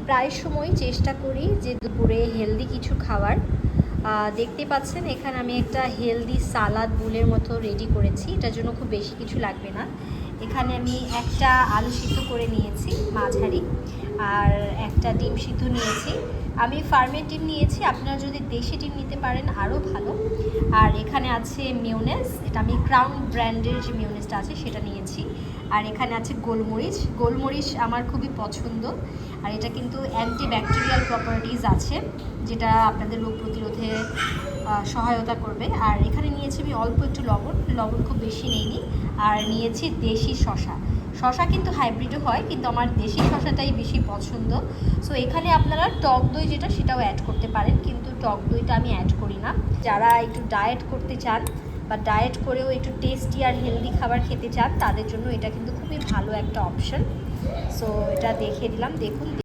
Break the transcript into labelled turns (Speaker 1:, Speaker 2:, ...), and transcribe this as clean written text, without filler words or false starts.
Speaker 1: প্রায় সময় চেষ্টা করি যে দুপুরে হেলদি কিছু খাওয়ার। দেখতে পাচ্ছেন এখানে আমি একটা হেলদি সালাদ বুলের মতো রেডি করেছি। এটার জন্য খুব বেশি কিছু লাগবে না। এখানে আমি একটা আলু সিদ্ধ করে নিয়েছি মাঝারি, আর একটা ডিম সিদ্ধ নিয়েছি। আমি ফার্মের ডিম নিয়েছি, আপনারা যদি দেশি ডিম নিতে পারেন আরও ভালো। আর এখানে আছে মিউনেস, এটা আমি ক্রাউন ব্র্যান্ডের যে মিউনেসটা আছে সেটা নিয়েছি। আর এখানে আছে গোলমরিচ। গোলমরিচ আমার খুবই পছন্দ, আর এটা কিন্তু অ্যান্টিব্যাকটেরিয়াল প্রপার্টিজ আছে, যেটা আপনাদের রোগ প্রতিরোধে সহায়তা করবে। আর এখানে নিয়েছি আমি অল্প একটু লবণ, লবণ খুব বেশি নেইনি। আর নিয়েছি দেশি শসা। শসা কিন্তু হাইব্রিডও হয়, কিন্তু আমার দেশি শসাটাই বেশি পছন্দ। সো এখানে আপনারা টক দই যেটা সেটাও অ্যাড করতে পারেন, কিন্তু টক দইটা আমি অ্যাড করি না। যারা একটু ডায়েট করতে চান বা ডায়েট করেও একটু টেস্টি আর হেলদি খাবার খেতে চান, তাদের জন্য এটা কিন্তু খুবই ভালো একটা অপশন। সো এটা দেখিয়ে দিলাম, দেখুন।